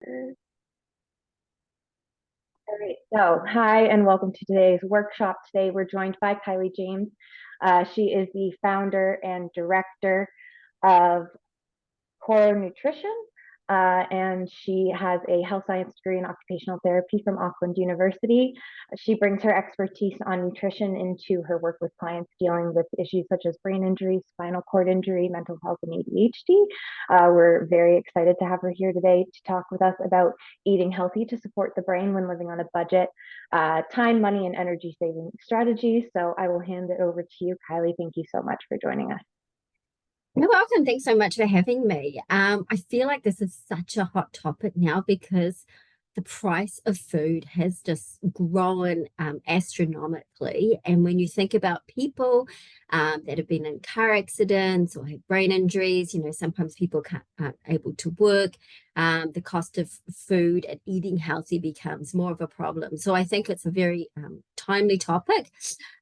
All right, so hi and welcome to today's workshop. Today we're joined by Kylie James. She is the founder and director of Coro Nutrition, and she has a health science degree in occupational therapy from Auckland University. She brings her expertise on nutrition into her work with clients dealing with issues such as brain injury, spinal cord injury, mental health, and ADHD. We're very excited to have her here today to talk with us about eating healthy to support the brain when living on a budget, time, money, and energy saving strategies. So I will hand it over to you, Kylie. Thank you so much for joining us. You're welcome. Thanks so much for having me. I feel like this is such a hot topic now because the price of food has just grown astronomically. And when you think about people that have been in car accidents or have brain injuries, sometimes people aren't able to work. The cost of food and eating healthy becomes more of a problem. So I think it's a very timely topic.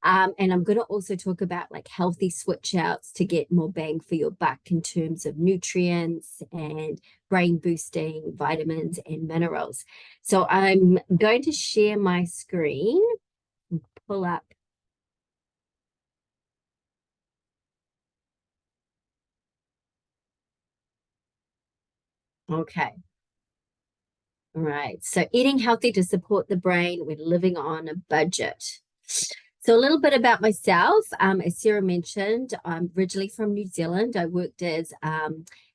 And I'm going to also talk about like healthy switch outs to get more bang for your buck in terms of nutrients and brain boosting vitamins and minerals. So I'm going to share my screen and pull up. Okay. All right. So eating healthy to support the brain when living on a budget. So a little bit about myself. As Sarah mentioned, I'm originally from New Zealand. I worked as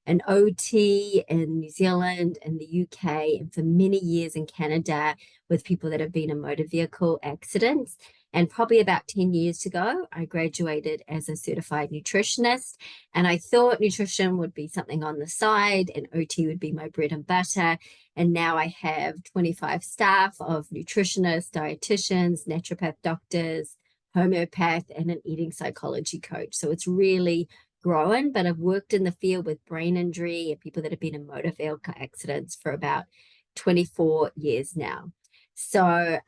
an OT in New Zealand and the UK, and for many years in Canada with people that have been in motor vehicle accidents. And probably about 10 years ago, I graduated as a certified nutritionist. And I thought nutrition would be something on the side and OT would be my bread and butter. And now I have 25 staff of nutritionists, dietitians, naturopath doctors, homeopath, and an eating psychology coach. So it's really grown, but I've worked in the field with brain injury and people that have been in motor vehicle accidents for about 24 years now. So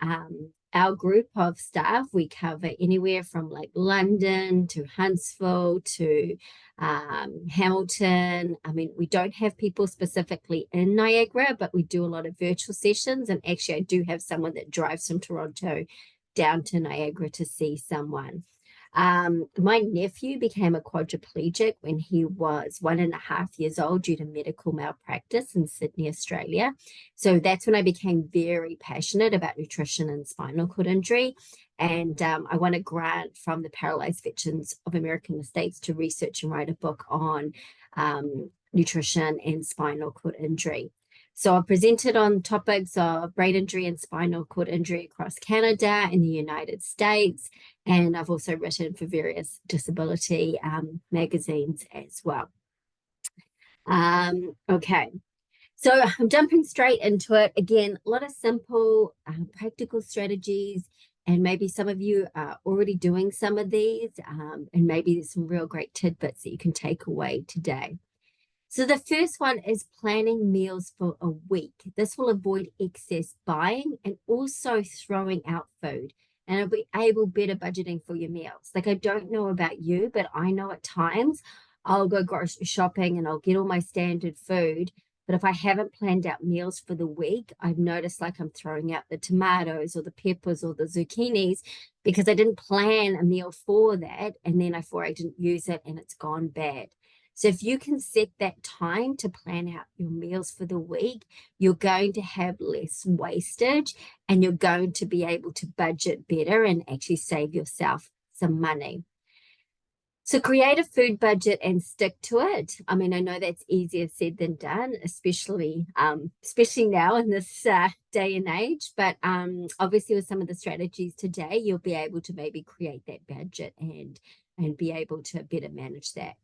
our group of staff, we cover anywhere from like London to Huntsville to Hamilton. I mean, we don't have people specifically in Niagara, but we do a lot of virtual sessions. And actually, I do have someone that drives from Toronto down to Niagara to see someone. My nephew became a quadriplegic when he was 1.5 years old due to medical malpractice in Sydney, Australia. So that's when I became very passionate about nutrition and spinal cord injury. And I won a grant from the Paralyzed Veterans of America in the States to research and write a book on nutrition and spinal cord injury. So I've presented on topics of brain injury and spinal cord injury across Canada and the United States. And I've also written for various disability magazines as well. Okay. So I'm jumping straight into it. Again, a lot of simple, practical strategies. And maybe some of you are already doing some of these. And maybe there's some real great tidbits that you can take away today. So the first one is planning meals for a week. This will avoid excess buying and also throwing out food. And it'll be able better budgeting for your meals. Like I don't know about you, but I know at times I'll go grocery shopping and I'll get all my standard food. But if I haven't planned out meals for the week, I've noticed like I'm throwing out the tomatoes or the peppers or the zucchinis because I didn't plan a meal for that. And then I didn't use it and it's gone bad. So if you can set that time to plan out your meals for the week, you're going to have less wastage and you're going to be able to budget better and actually save yourself some money. So create a food budget and stick to it. I mean, I know that's easier said than done, especially now in this day and age. But obviously, with some of the strategies today, you'll be able to maybe create that budget and be able to better manage that.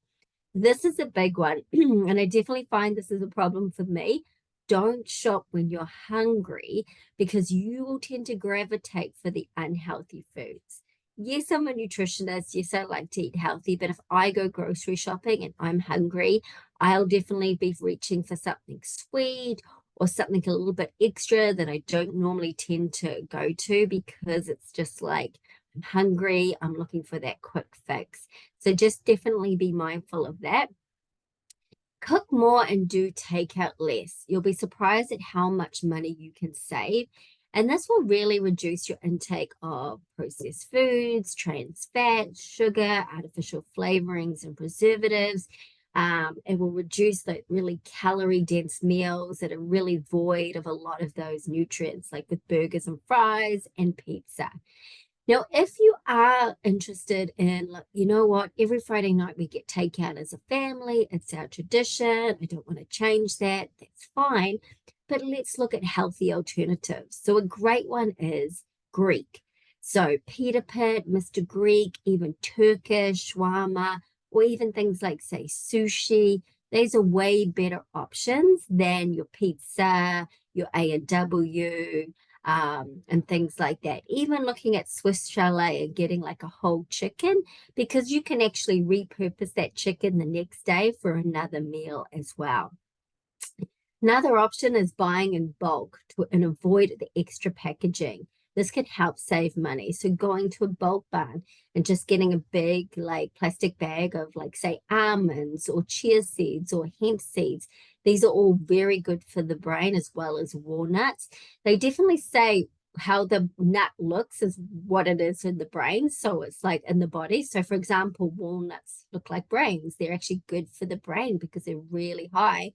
This is a big one, and I definitely find this is a problem for me. Don't shop when you're hungry because you will tend to gravitate for the unhealthy foods. Yes, I'm a nutritionist. Yes, I like to eat healthy, but if I go grocery shopping and I'm hungry, I'll definitely be reaching for something sweet or something a little bit extra that I don't normally tend to go to because it's just like I'm hungry, I'm looking for that quick fix. So just definitely be mindful of that. Cook more and do takeout less. You'll be surprised at how much money you can save. And this will really reduce your intake of processed foods, trans fats, sugar, artificial flavorings, and preservatives. It will reduce the really calorie dense meals that are really void of a lot of those nutrients, like with burgers and fries and pizza. Now, if you are interested in, like, you know what, every Friday night we get takeout as a family, it's our tradition. I don't want to change that. That's fine. But let's look at healthy alternatives. So, a great one is Greek. So, pita pit, Mr. Greek, even Turkish, shawarma, or even things like, say, sushi. These are way better options than your pizza, your A&W, and things like that. Even looking at Swiss chalet and getting like a whole chicken, because you can actually repurpose that chicken the next day for another meal as well. Another option is buying in bulk and avoid the extra packaging. This could help save money. So going to a bulk barn and just getting a big like plastic bag of like say almonds or chia seeds or hemp seeds. These are all very good for the brain as well as walnuts. They definitely say how the nut looks is what it is in the brain. So it's like in the body. So for example, walnuts look like brains. They're actually good for the brain because they're really high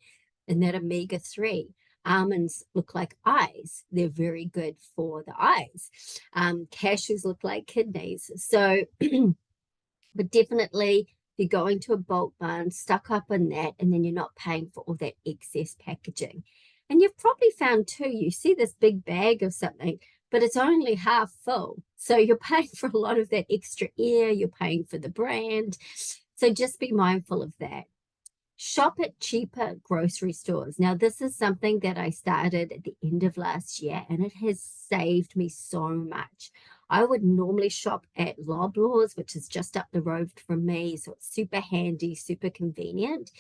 and that omega-3. Almonds look like eyes. They're very good for the eyes. Cashews look like kidneys. So, but definitely, if you're going to a bulk barn, stuck up on that, and then you're not paying for all that excess packaging. And you've probably found too, you see this big bag of something, but it's only half full. So you're paying for a lot of that extra air, you're paying for the brand. So just be mindful of that. Shop at cheaper grocery stores. Now, this is something that I started at the end of last year, and it has saved me so much. I would normally shop at Loblaws, which is just up the road from me. So it's super handy, super convenient.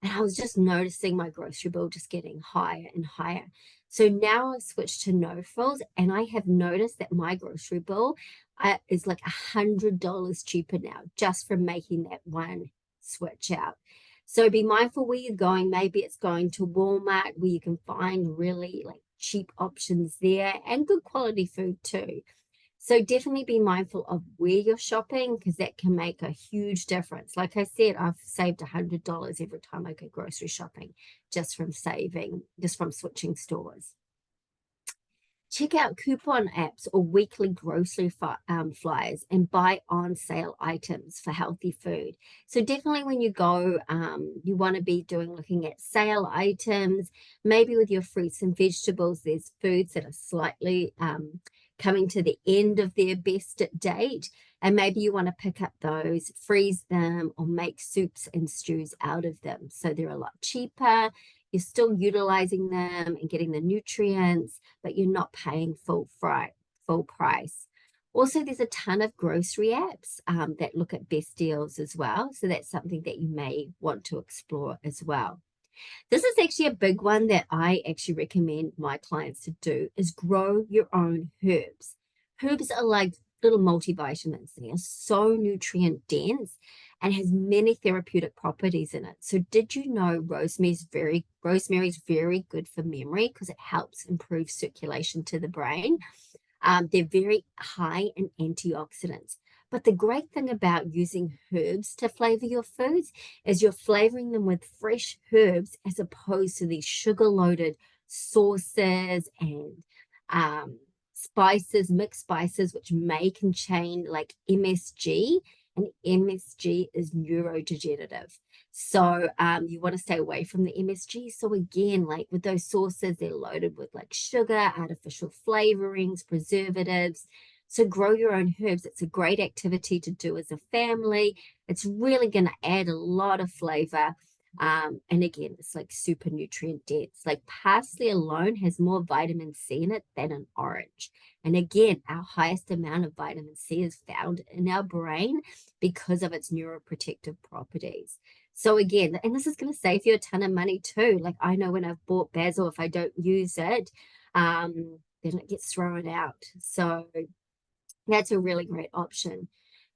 And I was just noticing my grocery bill just getting higher and higher. So now I've switched to no frills, and I have noticed that my grocery bill is like $100 cheaper now just from making that one switch out. So be mindful where you're going. Maybe it's going to Walmart where you can find really like cheap options there and good quality food too. So definitely be mindful of where you're shopping because that can make a huge difference. Like I said, I've saved $100 every time I go grocery shopping just from switching stores. Check out coupon apps or weekly grocery flyers and buy on sale items for healthy food. So definitely when you go, you want to be looking at sale items. Maybe with your fruits and vegetables, there's foods that are slightly coming to the end of their best date. And maybe you want to pick up those, freeze them, or make soups and stews out of them. So they're a lot cheaper. You're still utilizing them and getting the nutrients, but you're not paying full price. Also, there's a ton of grocery apps that look at best deals as well. So that's something that you may want to explore as well. This is actually a big one that I actually recommend my clients to do is grow your own herbs. Herbs are like little multivitamins. They are so nutrient dense and has many therapeutic properties in it. So did you know rosemary's very good for memory because it helps improve circulation to the brain. They're very high in antioxidants. But the great thing about using herbs to flavor your foods is you're flavoring them with fresh herbs as opposed to these sugar loaded sauces and spices, mixed spices, which may contain like MSG, and MSG is neurodegenerative. So you want to stay away from the MSG. So again, like with those sauces, they're loaded with like sugar, artificial flavorings, preservatives. So grow your own herbs. It's a great activity to do as a family. It's really going to add a lot of flavor. And again, it's like super nutrient dense. Like parsley alone has more vitamin C in it than an orange. And again, our highest amount of vitamin C is found in our brain because of its neuroprotective properties. So again, and this is going to save you a ton of money too. Like I know when I've bought basil, if I don't use it, then it gets thrown out. So that's a really great option.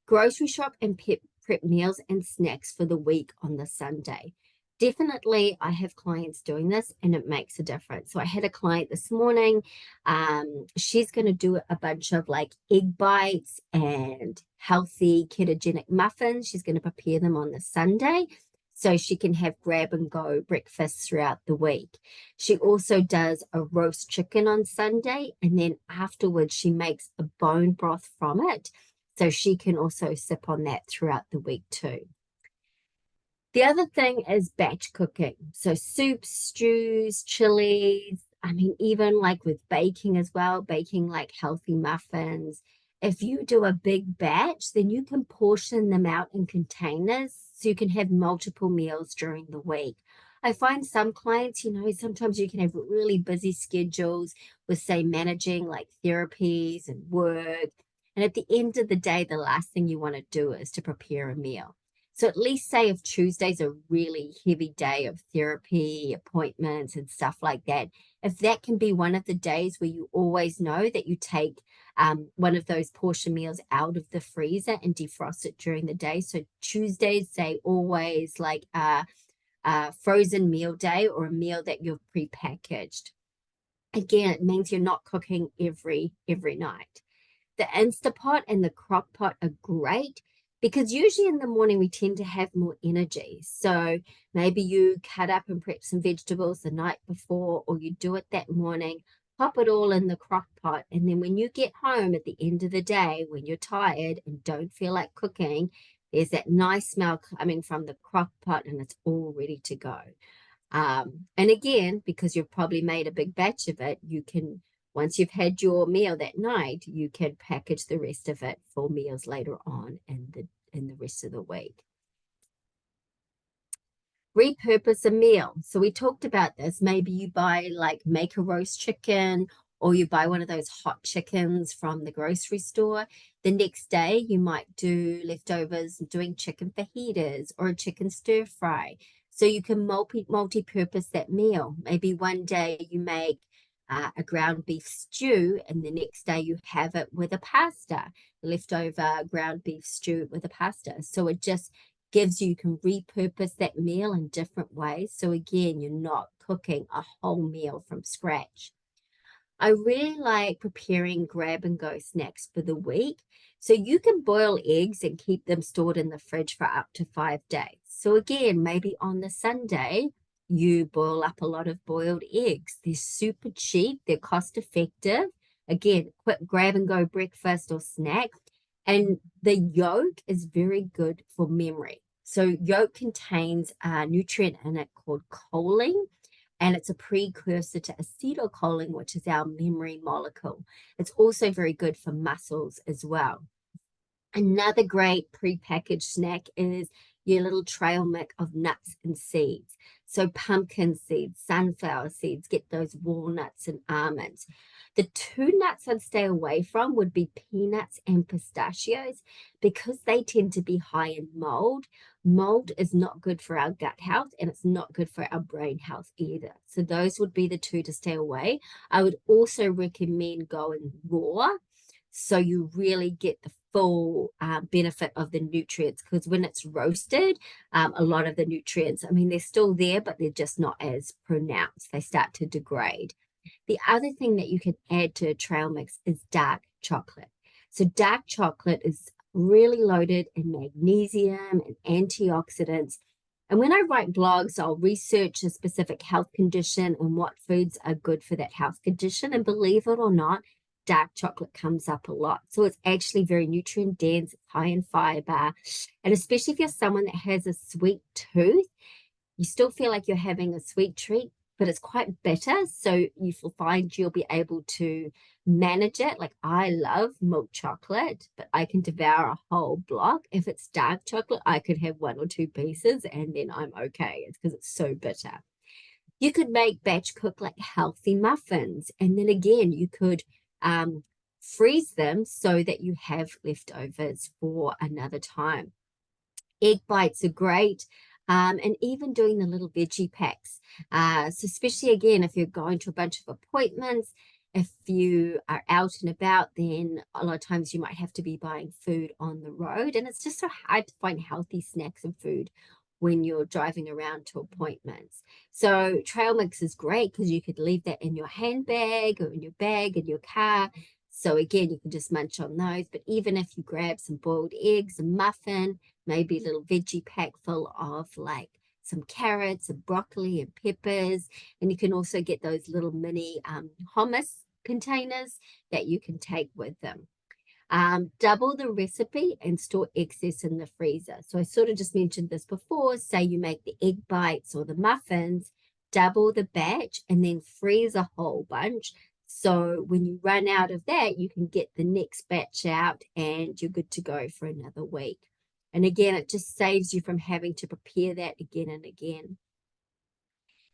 Grocery shop and prep meals and snacks for the week on the Sunday. Definitely, I have clients doing this and it makes a difference. So I had a client this morning. She's going to do a bunch of like egg bites and healthy ketogenic muffins. She's going to prepare them on the Sunday so she can have grab and go breakfasts throughout the week. She also does a roast chicken on Sunday, and then afterwards she makes a bone broth from it so she can also sip on that throughout the week too. The other thing is batch cooking. So soups, stews, chilies. I mean, even like with baking as well, baking like healthy muffins. If you do a big batch, then you can portion them out in containers so you can have multiple meals during the week. I find some clients, sometimes you can have really busy schedules with, say, managing like therapies and work. And at the end of the day, the last thing you want to do is to prepare a meal. So at least say if Tuesday's a really heavy day of therapy, appointments, and stuff like that, if that can be one of the days where you always know that you take one of those portion meals out of the freezer and defrost it during the day. So Tuesdays, say always like a frozen meal day or a meal that you've prepackaged. Again, it means you're not cooking every night. The Instapot and the crock pot are great because usually in the morning we tend to have more energy. So maybe you cut up and prep some vegetables the night before, or you do it that morning, pop it all in the crock pot. And then when you get home at the end of the day, when you're tired and don't feel like cooking, there's that nice smell coming from the crock pot and it's all ready to go. And again, because you've probably made a big batch of it, you can, once you've had your meal that night, you can package the rest of it for meals later on in the rest of the week. Repurpose a meal. So we talked about this. Maybe you buy like make a roast chicken or you buy one of those hot chickens from the grocery store. The next day you might do leftovers doing chicken fajitas or a chicken stir fry. So you can multi-purpose that meal. Maybe one day you make a ground beef stew and the next day you have it with a pasta, leftover ground beef stew with a pasta. So it just gives you can repurpose that meal in different ways. So again, you're not cooking a whole meal from scratch. I really like preparing grab and go snacks for the week. So you can boil eggs and keep them stored in the fridge for up to 5 days. So again, maybe on the Sunday, you boil up a lot of boiled eggs. They're super cheap, they're cost effective. Again, quick grab and go breakfast or snack. And the yolk is very good for memory. So yolk contains a nutrient in it called choline, and it's a precursor to acetylcholine, which is our memory molecule. It's also very good for muscles as well. Another great prepackaged snack is your little trail mix of nuts and seeds. So pumpkin seeds, sunflower seeds, get those walnuts and almonds. The two nuts I'd stay away from would be peanuts and pistachios because they tend to be high in mold. Mold is not good for our gut health and it's not good for our brain health either. So those would be the two to stay away. I would also recommend going raw so you really get the full benefit of the nutrients because when it's roasted, a lot of the nutrients, I mean, they're still there, but they're just not as pronounced. They start to degrade. The other thing that you can add to a trail mix is dark chocolate. So dark chocolate is really loaded in magnesium and antioxidants. And when I write blogs, I'll research a specific health condition and what foods are good for that health condition. And believe it or not, dark chocolate comes up a lot. So it's actually very nutrient dense, it's high in fiber. And especially if you're someone that has a sweet tooth, you still feel like you're having a sweet treat, but it's quite bitter. So you will find you'll be able to manage it. Like I love milk chocolate, but I can devour a whole block. If it's dark chocolate, I could have one or two pieces and then I'm okay. It's because it's so bitter. You could make batch cook like healthy muffins. And then again, you could freeze them so that you have leftovers for another time. Egg bites are great. And even doing the little veggie packs. So especially again, if you're going to a bunch of appointments, if you are out and about, then a lot of times you might have to be buying food on the road. And it's just so hard to find healthy snacks and food when you're driving around to appointments. So trail mix is great because you could leave that in your handbag or in your bag in your car. So again, you can just munch on those. But even if you grab some boiled eggs, a muffin, maybe a little veggie pack full of like some carrots and broccoli and peppers. And you can also get those little mini hummus containers that you can take with them. Double the recipe and store excess in the freezer. So I sort of just mentioned this before. Say you make the egg bites or the muffins, double the batch and then freeze a whole bunch. So when you run out of that, you can get the next batch out and you're good to go for another week. And again, it just saves you from having to prepare that again and again.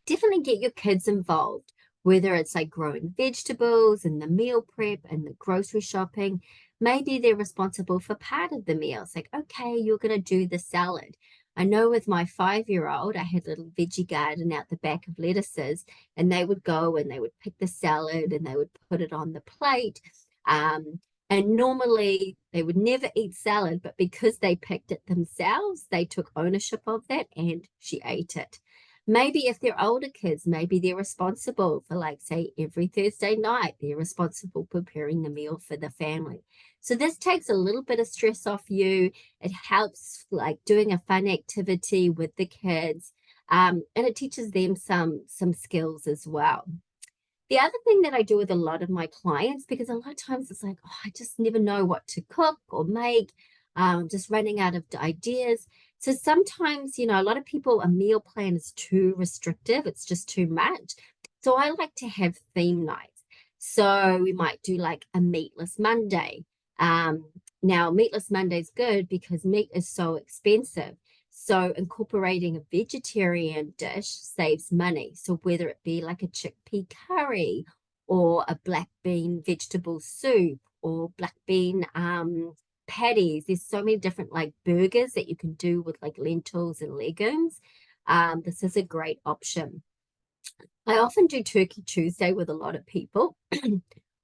Definitely get your kids involved, whether it's like growing vegetables and the meal prep and the grocery shopping. Maybe they're responsible for part of the meal. It's like, okay, you're going to do the salad. I know with my 5-year-old, I had a little veggie garden out the back of lettuces, and they would go and they would pick the salad and they would put it on the plate. And normally they would never eat salad, but because they picked it themselves, they took ownership of that and she ate it. Maybe if they're older kids, maybe they're responsible for, like, say, every Thursday night, they're responsible for preparing the meal for the family. So this takes a little bit of stress off you. It helps, like, doing a fun activity with the kids, and it teaches them some skills as well. The other thing that I do with a lot of my clients, because a lot of times it's like, oh, I just never know what to cook or make, just running out of ideas. So sometimes, a lot of people, a meal plan is too restrictive, it's just too much. So I like to have theme nights. So we might do like a meatless Monday. Now, meatless Monday is good because meat is so expensive. So incorporating a vegetarian dish saves money. So whether it be like a chickpea curry or a black bean vegetable soup or black bean patties, there's so many different like burgers that you can do with like lentils and legumes. This is a great option. I often do Turkey Tuesday with a lot of people.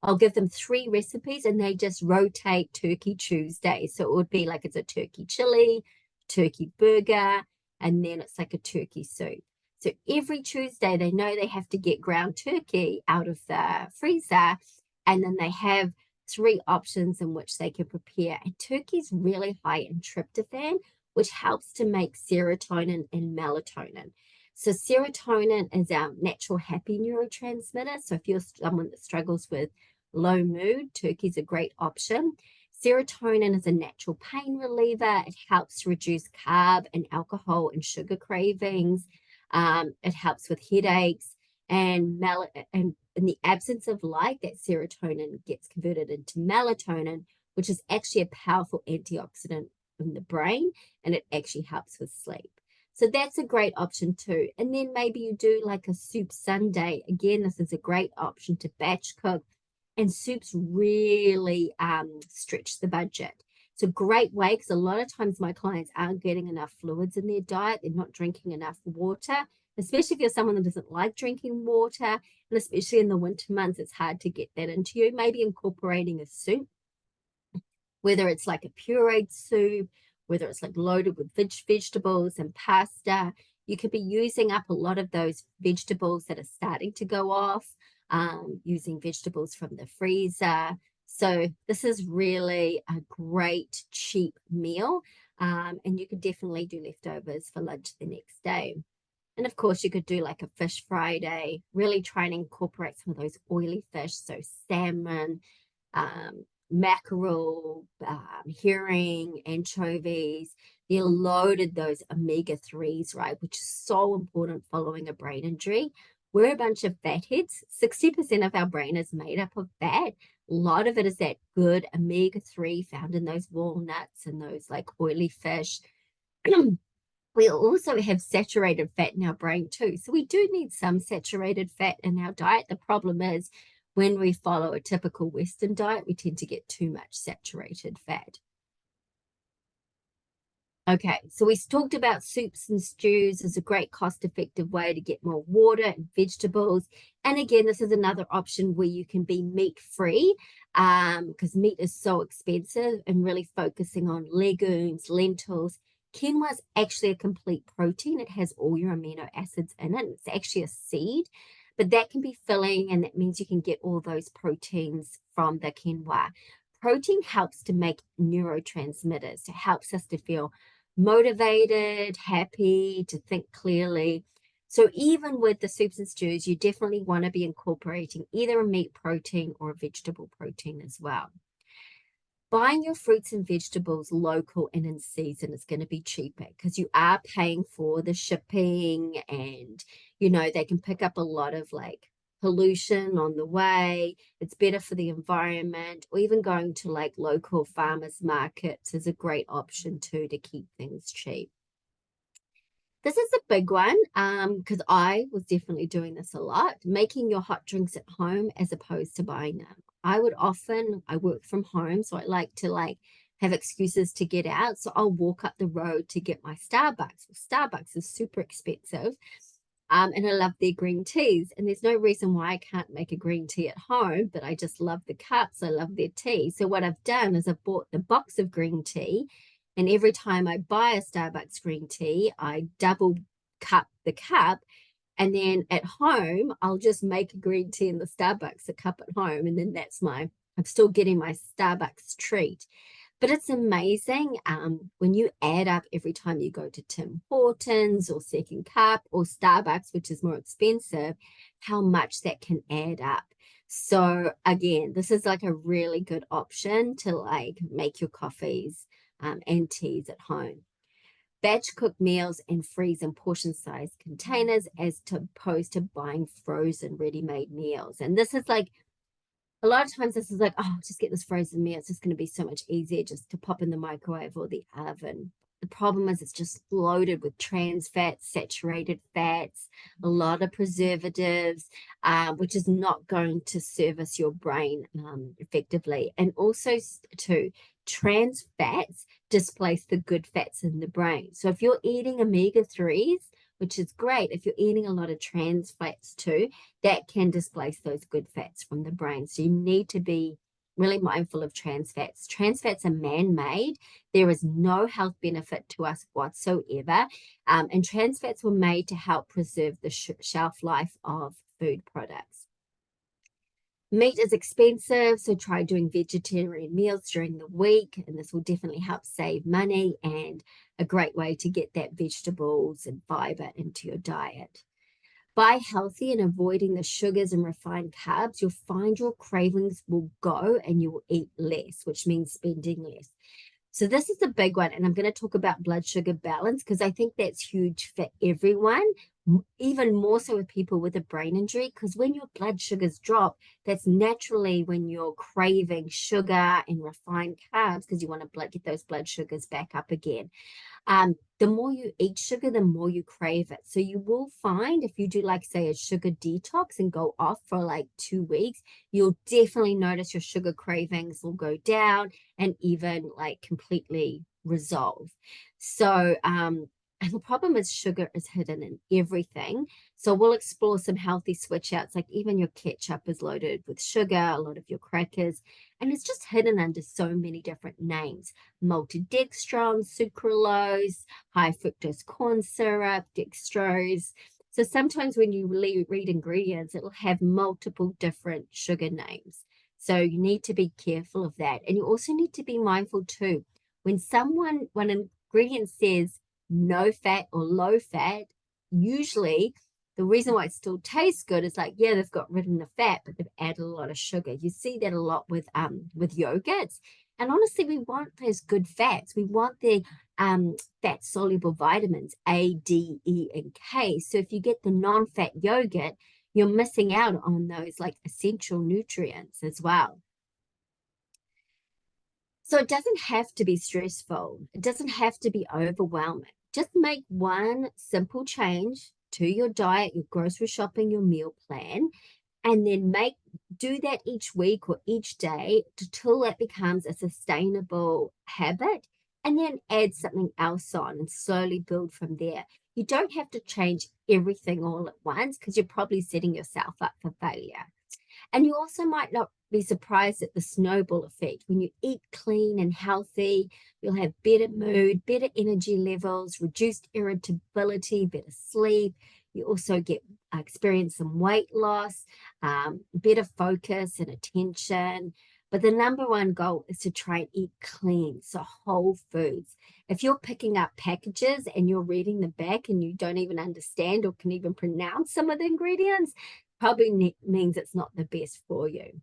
I'll give them 3 recipes and they just rotate Turkey Tuesday. So it would be like it's a turkey chili, turkey burger, and then it's like a turkey soup. So every Tuesday, they know they have to get ground turkey out of the freezer, and then they have 3 options in which they can prepare. And turkey's really high in tryptophan, which helps to make serotonin and melatonin. So serotonin is our natural happy neurotransmitter. So if you're someone that struggles with low mood, turkey's a great option. Serotonin is a natural pain reliever. It helps to reduce carb and alcohol and sugar cravings. It helps with headaches and in the absence of light, that serotonin gets converted into melatonin, which is actually a powerful antioxidant in the brain, and it actually helps with sleep. So that's a great option too. And then maybe you do like a soup Sunday. Again, this is a great option to batch cook, and soups really stretch the budget. So great way, because a lot of times my clients aren't getting enough fluids in their diet. They're not drinking enough water, especially if you're someone that doesn't like drinking water. And especially in the winter months, it's hard to get that into you. Maybe incorporating a soup, whether it's like a pureed soup, whether it's like loaded with vegetables and pasta. You could be using up a lot of those vegetables that are starting to go off, using vegetables from the freezer. So this is really a great cheap meal, and you could definitely do leftovers for lunch the next day. And of course, you could do like a fish Friday, really try and incorporate some of those oily fish, so salmon, mackerel, herring, anchovies. They're loaded those omega-3s, right? Which is so important following a brain injury. We're a bunch of fatheads. 60% of our brain is made up of fat. A lot of it is that good omega-3 found in those walnuts and those like oily fish. We also have saturated fat in our brain too. So we do need some saturated fat in our diet. The problem is when we follow a typical Western diet, we tend to get too much saturated fat. Okay, so we talked about soups and stews as a great cost-effective way to get more water and vegetables. And again, this is another option where you can be meat-free, because meat is so expensive, and really focusing on legumes, lentils, Quinoa is actually a complete protein. It has all your amino acids in it. It's actually a seed, but that can be filling, and that means you can get all those proteins from the quinoa. Protein helps to make neurotransmitters. It helps us to feel motivated, happy, to think clearly. So even with the soups and stews, you definitely want to be incorporating either a meat protein or a vegetable protein as well. Buying your fruits and vegetables local and in season is going to be cheaper because you are paying for the shipping, and they can pick up a lot of like pollution on the way. It's better for the environment, or even going to like local farmers markets is a great option too to keep things cheap. This is a big one because I was definitely doing this a lot, making your hot drinks at home as opposed to buying them. I work from home, so I like to have excuses to get out. So I'll walk up the road to get my Starbucks. Well, Starbucks is super expensive. And I love their green teas. And there's no reason why I can't make a green tea at home, but I just love the cups. I love their tea. So what I've done is I've bought the box of green tea. And every time I buy a Starbucks green tea, I double cup the cup. And then at home, I'll just make a green tea in the Starbucks, a cup at home. And then I'm still getting my Starbucks treat. But it's amazing when you add up every time you go to Tim Hortons or Second Cup or Starbucks, which is more expensive, how much that can add up. So again, this is like a really good option to make your coffees and teas at home. Batch cook meals and freeze in portion size containers as opposed to buying frozen ready-made meals. And this is like a lot of times this is like, oh, just get this frozen meal. It's just going to be so much easier just to pop in the microwave or the oven. The problem is it's just loaded with trans fats, saturated fats, a lot of preservatives, which is not going to service your brain effectively. And also, too, trans fats displace the good fats in the brain. So if you're eating omega-3s, which is great, if you're eating a lot of trans fats too, that can displace those good fats from the brain. So you need to be really mindful of trans fats. Trans fats are man-made. There is no health benefit to us whatsoever. And trans fats were made to help preserve the shelf life of food products. Meat is expensive, so try doing vegetarian meals during the week, and this will definitely help save money and a great way to get that vegetables and fiber into your diet. Buy healthy and avoiding the sugars and refined carbs, you'll find your cravings will go and you will eat less, which means spending less. So this is a big one, and I'm going to talk about blood sugar balance because I think that's huge for everyone, even more so with people with a brain injury, because when your blood sugars drop, that's naturally when you're craving sugar and refined carbs because you want to get those blood sugars back up again. The more you eat sugar, the more you crave it. So you will find if you do say a sugar detox and go off for 2 weeks, you'll definitely notice your sugar cravings will go down and even completely resolve. So, and the problem is sugar is hidden in everything. So we'll explore some healthy switch outs, like even your ketchup is loaded with sugar, a lot of your crackers, and it's just hidden under so many different names. Maltodextrin, sucralose, high fructose corn syrup, dextrose. So sometimes when you read ingredients, it'll have multiple different sugar names. So you need to be careful of that. And you also need to be mindful too. When an ingredient says no fat or low fat, usually the reason why it still tastes good is yeah, they've got rid of the fat, but they've added a lot of sugar. You see that a lot with yogurts. And honestly, we want those good fats. We want the fat soluble vitamins A, D, E, and K. So if you get the non-fat yogurt, you're missing out on those essential nutrients as well. So it doesn't have to be stressful. It doesn't have to be overwhelming. Just make one simple change to your diet, your grocery shopping, your meal plan, and then do that each week or each day until that becomes a sustainable habit, and then add something else on and slowly build from there. You don't have to change everything all at once because you're probably setting yourself up for failure. And you also might not be surprised at the snowball effect. When you eat clean and healthy, you'll have better mood, better energy levels, reduced irritability, better sleep. You also get experience some weight loss, better focus and attention. But the number one goal is to try and eat clean, so whole foods. If you're picking up packages and you're reading the back and you don't even understand or can even pronounce some of the ingredients, probably means it's not the best for you.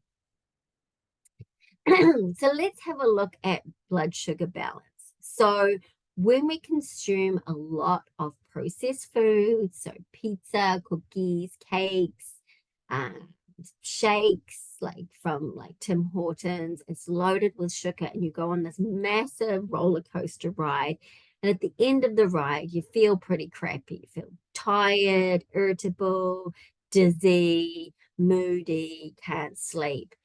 So let's have a look at blood sugar balance. So when we consume a lot of processed foods, so pizza, cookies, cakes, uh, shakes, like from like Tim Hortons, it's loaded with sugar, and you go on this massive roller coaster ride. And at the end of the ride, you feel pretty crappy. You feel tired, irritable, dizzy, moody, can't sleep.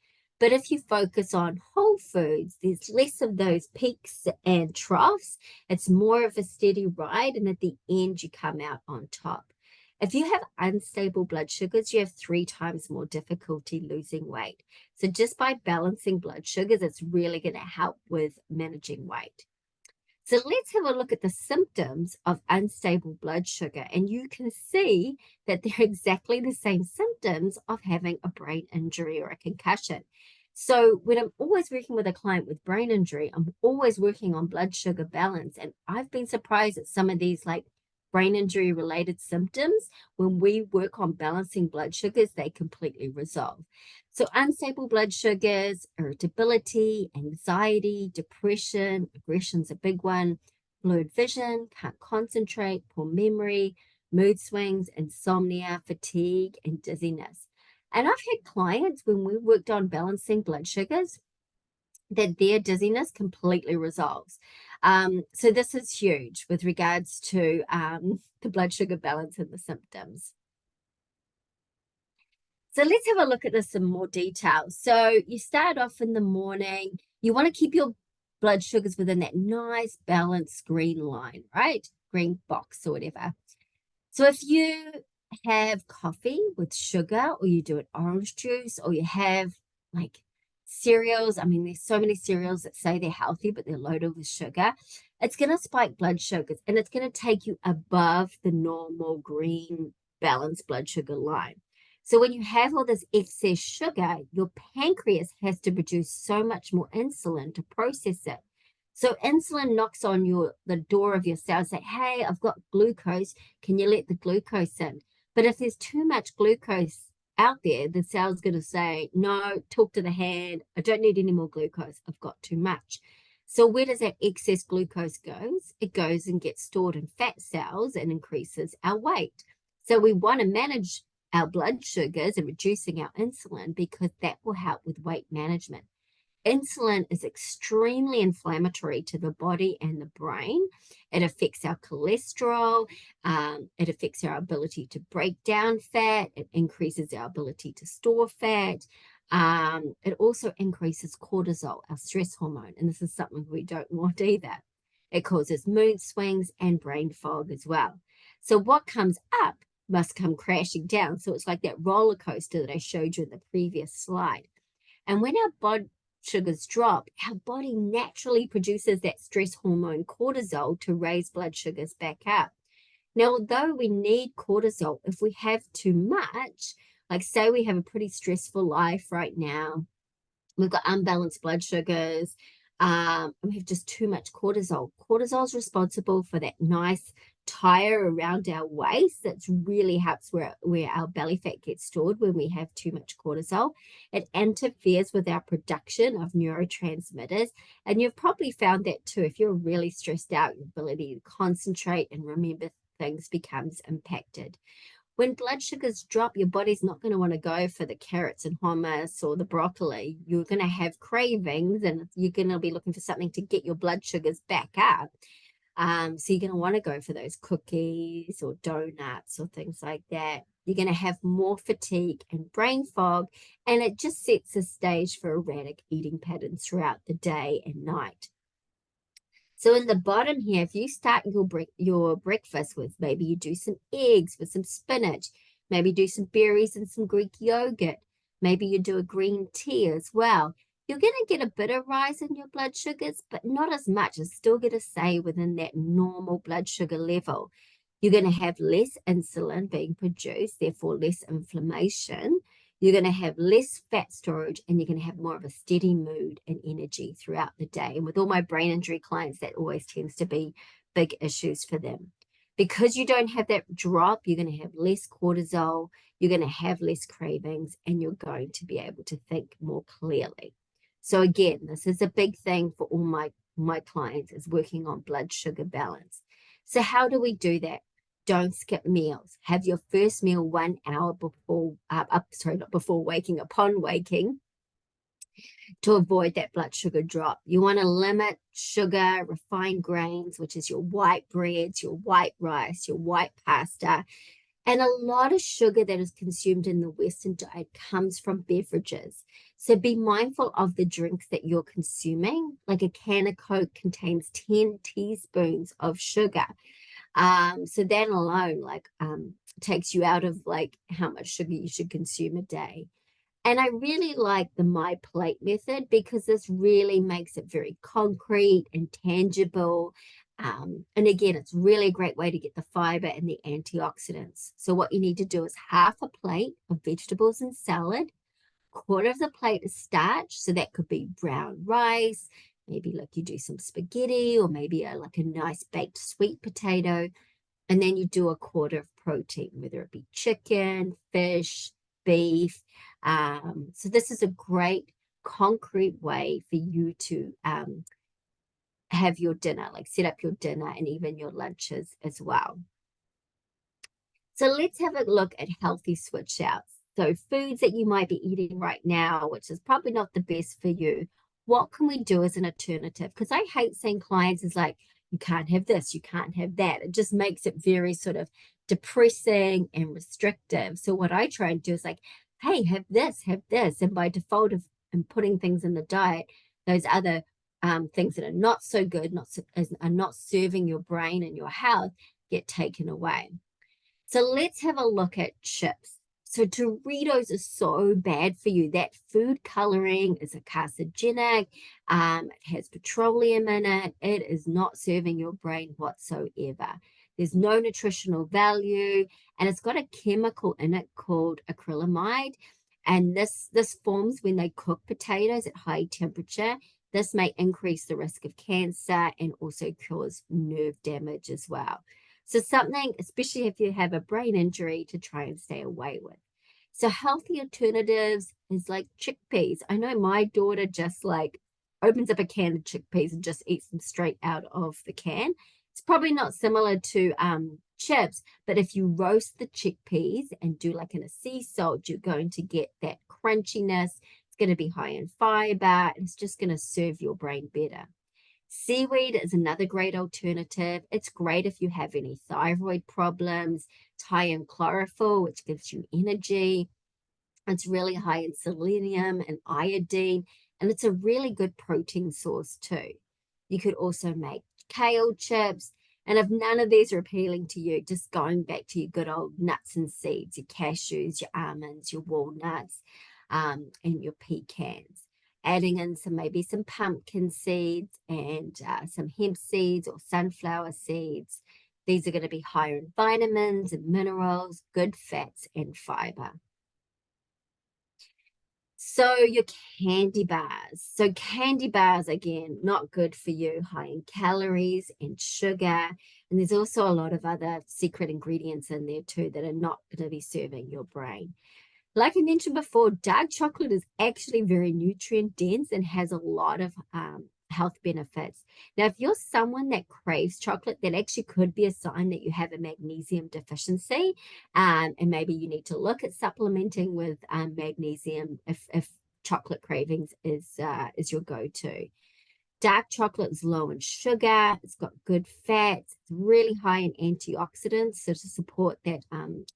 But if you focus on whole foods, there's less of those peaks and troughs. It's more of a steady ride, and at the end, you come out on top. If you have unstable blood sugars, you have 3 times more difficulty losing weight. So just by balancing blood sugars, it's really going to help with managing weight. So let's have a look at the symptoms of unstable blood sugar. And you can see that they're exactly the same symptoms of having a brain injury or a concussion. So when I'm always working with a client with brain injury, I'm always working on blood sugar balance. And I've been surprised at some of these like brain injury related symptoms. When we work on balancing blood sugars, they completely resolve. So unstable blood sugars, irritability, anxiety, depression, aggression's a big one, blurred vision, can't concentrate, poor memory, mood swings, insomnia, fatigue, and dizziness. And I've had clients when we worked on balancing blood sugars that their dizziness completely resolves. So this is huge with regards to the blood sugar balance and the symptoms. So let's have a look at this in more detail. So you start off in the morning. You want to keep your blood sugars within that nice balanced green line, right? Green box or whatever. So if you have coffee with sugar, or you do an orange juice, or you have like cereals, I mean, there's so many cereals that say they're healthy, but they're loaded with sugar. It's going to spike blood sugars, and it's going to take you above the normal green balanced blood sugar line. So when you have all this excess sugar, your pancreas has to produce so much more insulin to process it. So insulin knocks on the door of your cell, say, hey, I've got glucose. Can you let the glucose in? But if there's too much glucose out there, the cell's going to say, no, talk to the hand. I don't need any more glucose. I've got too much. So where does that excess glucose goes? It goes and gets stored in fat cells and increases our weight. So we want to manage our blood sugars and reducing our insulin because that will help with weight management. Insulin is extremely inflammatory to the body and the brain. It affects our cholesterol. It affects our ability to break down fat. It increases our ability to store fat. It also increases cortisol, our stress hormone. And this is something we don't want either. It causes mood swings and brain fog as well. So what comes up must come crashing down. So it's like that roller coaster that I showed you in the previous slide. And when our blood sugars drop, our body naturally produces that stress hormone cortisol to raise blood sugars back up. Now, although we need cortisol, if we have too much, like say we have a pretty stressful life right now, we've got unbalanced blood sugars, and we have just too much cortisol. Cortisol is responsible for that nice tire around our waist that really helps where our belly fat gets stored when we have too much cortisol. It interferes with our production of neurotransmitters. And you've probably found that too. If you're really stressed out, your ability to concentrate and remember things becomes impacted. When blood sugars drop, your body's not going to want to go for the carrots and hummus or the broccoli. You're going to have cravings and you're going to be looking for something to get your blood sugars back up. So you're going to want to go for those cookies or donuts or things like that. You're going to have more fatigue and brain fog, and it just sets the stage for erratic eating patterns throughout the day and night. So in the bottom here, if you start your breakfast with maybe you do some eggs with some spinach, maybe do some berries and some Greek yogurt. Maybe you do a green tea as well. You're going to get a bit of rise in your blood sugars, but not as much. It's still going to stay within that normal blood sugar level. You're going to have less insulin being produced, therefore less inflammation. You're going to have less fat storage, and you're going to have more of a steady mood and energy throughout the day. And with all my brain injury clients, that always tends to be big issues for them. Because you don't have that drop, you're going to have less cortisol, you're going to have less cravings, and you're going to be able to think more clearly. So again, this is a big thing for all my clients, is working on blood sugar balance. So how do we do that? Don't skip meals. Have your first meal 1 hour before, not before waking, upon waking, to avoid that blood sugar drop. You want to limit sugar, refined grains, which is your white breads, your white rice, your white pasta. And a lot of sugar that is consumed in the Western diet comes from beverages. So be mindful of the drinks that you're consuming. Like a can of Coke contains 10 teaspoons of sugar. So that alone, takes you out of like how much sugar you should consume a day. And I really like the My Plate method because this really makes it very concrete and tangible. And again, it's really a great way to get the fiber and the antioxidants. So what you need to do is half a plate of vegetables and salad, quarter of the plate is starch. So that could be brown rice, maybe like you do some spaghetti, or maybe like a nice baked sweet potato. And then you do a quarter of protein, whether it be chicken, fish, beef. So this is a great concrete way for you to have your dinner, like set up your dinner and even your lunches as well. So let's have a look at healthy switch outs. So foods that you might be eating right now, which is probably not the best for you. What can we do as an alternative? Because I hate saying clients is like, you can't have this, you can't have that. It just makes it very sort of depressing and restrictive. So what I try and do is like, hey, have this, have this. And by default of and putting things in the diet, those other things that are not so good, are not serving your brain and your health, get taken away. So let's have a look at chips. So Doritos are so bad for you. That food coloring is a carcinogenic. It has petroleum in it. It is not serving your brain whatsoever. There's no nutritional value, and it's got a chemical in it called acrylamide. And this forms when they cook potatoes at high temperature. This may increase the risk of cancer and also cause nerve damage as well. So something, especially if you have a brain injury, to try and stay away with. So healthy alternatives is like chickpeas. I know my daughter just like opens up a can of chickpeas and just eats them straight out of the can. It's probably not similar to chips, but if you roast the chickpeas and do like in a sea salt, you're going to get that crunchiness. It's going to be high in fiber, and it's just going to serve your brain better. Seaweed is another great alternative. It's great if you have any thyroid problems. It's high in chlorophyll, which gives you energy. It's really high in selenium and iodine, and it's a really good protein source too. You could also make kale chips. And if none of these are appealing to you, just going back to your good old nuts and seeds, your cashews, your almonds, your walnuts, and your pecans. Adding in maybe some pumpkin seeds and some hemp seeds or sunflower seeds. These are going to be higher in vitamins and minerals, good fats and fiber. So your candy bars. So candy bars, again, not good for you, high in calories and sugar. And there's also a lot of other secret ingredients in there too that are not going to be serving your brain. Like I mentioned before, dark chocolate is actually very nutrient dense and has a lot of health benefits. Now, if you're someone that craves chocolate, that actually could be a sign that you have a magnesium deficiency, and maybe you need to look at supplementing with magnesium if chocolate cravings is your go-to. Dark chocolate is low in sugar. It's got good fats. It's really high in antioxidants, so to support that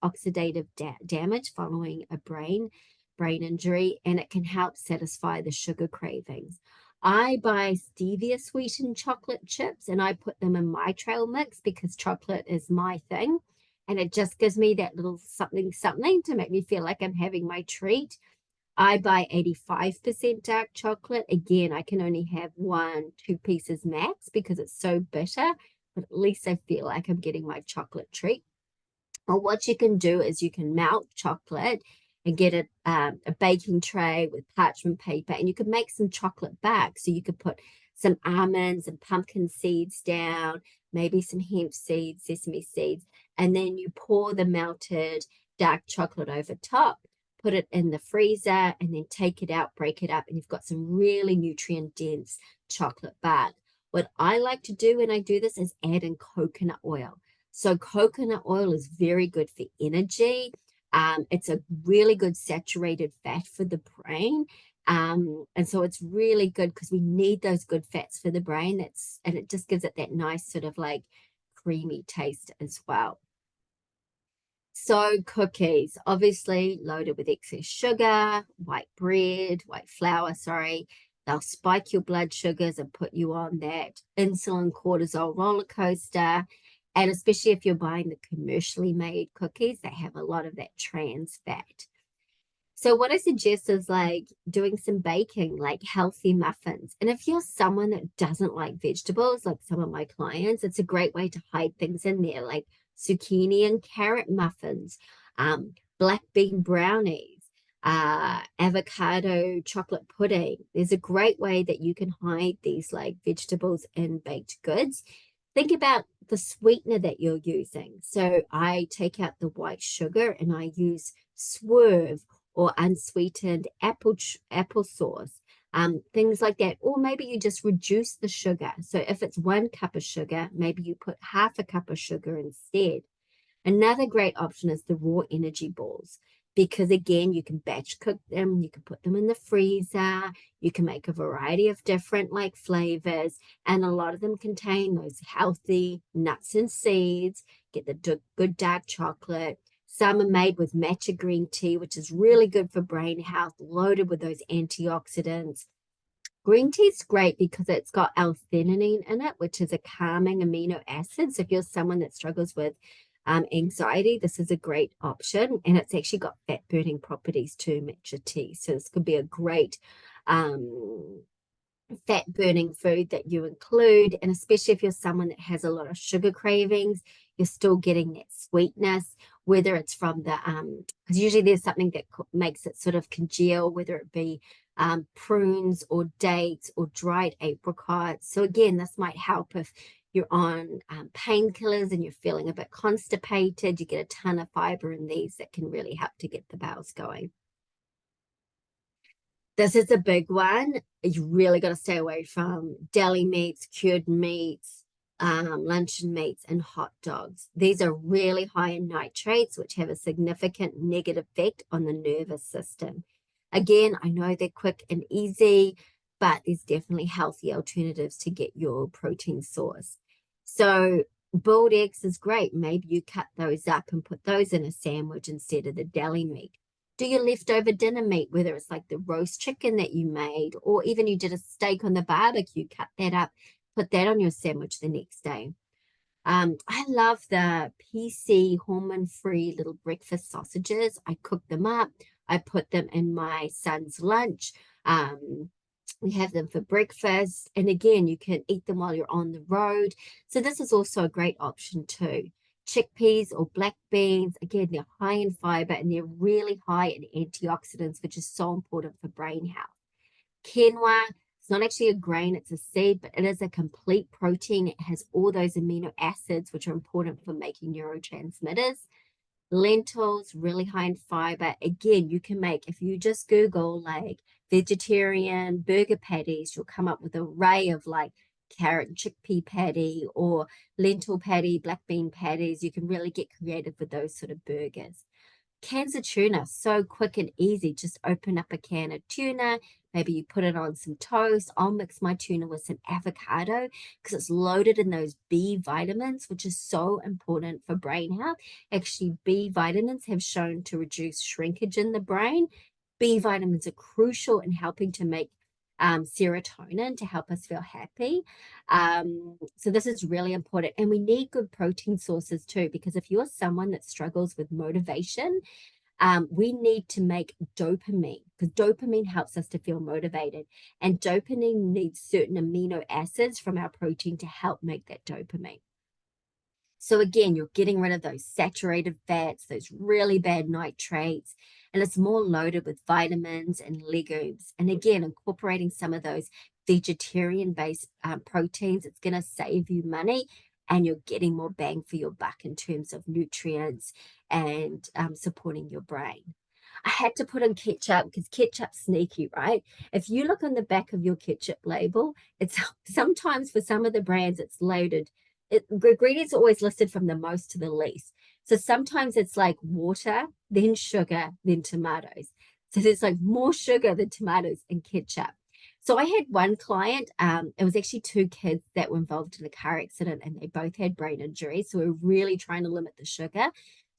oxidative damage following a brain injury, and it can help satisfy the sugar cravings. I buy stevia sweetened chocolate chips and I put them in my trail mix because chocolate is my thing, and it just gives me that little something to make me feel like I'm having my treat. I buy 85% dark chocolate. Again, I can only have one, two pieces max because it's so bitter, but at least I feel like I'm getting my chocolate treat. Or what you can do is you can melt chocolate and get a baking tray with parchment paper, and you could make some chocolate bags. So you could put some almonds and pumpkin seeds down, maybe some hemp seeds, sesame seeds, and then you pour the melted dark chocolate over top, put it in the freezer, and then take it out, break it up, and you've got some really nutrient dense chocolate bar. What I like to do when I do this is add in coconut oil. So coconut oil is very good for energy. It's a really good saturated fat for the brain. And so it's really good because we need those good fats for the brain. And it just gives it that nice sort of like creamy taste as well. So cookies, obviously loaded with excess sugar, white bread, white flour, sorry. They'll spike your blood sugars and put you on that insulin cortisol roller coaster. And especially if you're buying the commercially made cookies, they have a lot of that trans fat. So what I suggest is like doing some baking, like healthy muffins. And if you're someone that doesn't like vegetables, like some of my clients, it's a great way to hide things in there, like zucchini and carrot muffins, black bean brownies, avocado chocolate pudding. There's a great way that you can hide these like vegetables in baked goods. Think about the sweetener that you're using. So I take out the white sugar and I use Swerve or unsweetened applesauce, things like that. Or maybe you just reduce the sugar. So if it's 1 cup of sugar, maybe you put half a cup of sugar instead. Another great option is the raw energy balls because again, you can batch cook them, you can put them in the freezer, you can make a variety of different like flavors, and a lot of them contain those healthy nuts and seeds. Get the good dark chocolate. Some are made with matcha green tea, which is really good for brain health, loaded with those antioxidants. Green tea is great because it's got L-theanine in it, which is a calming amino acid. So if you're someone that struggles with anxiety, this is a great option. And it's actually got fat burning properties too, matcha tea. So this could be a great fat burning food that you include. And especially if you're someone that has a lot of sugar cravings, you're still getting that sweetness, whether it's from the, because usually there's something that makes it sort of congeal, whether it be prunes or dates or dried apricots. So again, this might help if you're on painkillers and you're feeling a bit constipated. You get a ton of fiber in these that can really help to get the bowels going. This is a big one. You really got to stay away from deli meats, cured meats, luncheon meats, and hot dogs. These are really high in nitrates, which have a significant negative effect on the nervous system. Again, I know they're quick and easy, but there's definitely healthy alternatives to get your protein source. So boiled eggs is great. Maybe you cut those up and put those in a sandwich instead of the deli meat. Do your leftover dinner meat, whether it's like the roast chicken that you made, or even you did a steak on the barbecue, cut that up, put that on your sandwich the next day. I love the PC hormone-free little breakfast sausages. I cook them up. I put them in my son's lunch. We have them for breakfast. And again, you can eat them while you're on the road. So this is also a great option too. Chickpeas or black beans, again, they're high in fiber and they're really high in antioxidants, which is so important for brain health. Quinoa, it's not actually a grain, it's a seed, but it is a complete protein. It has all those amino acids, which are important for making neurotransmitters. Lentils, really high in fiber. Again, you can make, if you just Google like vegetarian burger patties, you'll come up with an array of like carrot and chickpea patty or lentil patty, black bean patties. You can really get creative with those sort of burgers. Cans of tuna, so quick and easy. Just open up a can of tuna. Maybe you put it on some toast. I'll mix my tuna with some avocado because it's loaded in those B vitamins, which is so important for brain health. Actually, B vitamins have shown to reduce shrinkage in the brain. B vitamins are crucial in helping to make serotonin to help us feel happy. So this is really important. And we need good protein sources too, because if you're someone that struggles with motivation, we need to make dopamine because dopamine helps us to feel motivated. And dopamine needs certain amino acids from our protein to help make that dopamine. So again, you're getting rid of those saturated fats, those really bad nitrates, and it's more loaded with vitamins and legumes. And again, incorporating some of those vegetarian-based proteins, it's going to save you money and you're getting more bang for your buck in terms of nutrients and supporting your brain. I had to put in ketchup because ketchup's sneaky, right? If you look on the back of your ketchup label, it's sometimes for some of the brands, it's loaded ingredients are always listed from the most to the least. So sometimes it's like water, then sugar, then tomatoes. So there's like more sugar than tomatoes and ketchup. So I had one client, it was actually two kids that were involved in a car accident and they both had brain injury. So we're really trying to limit the sugar.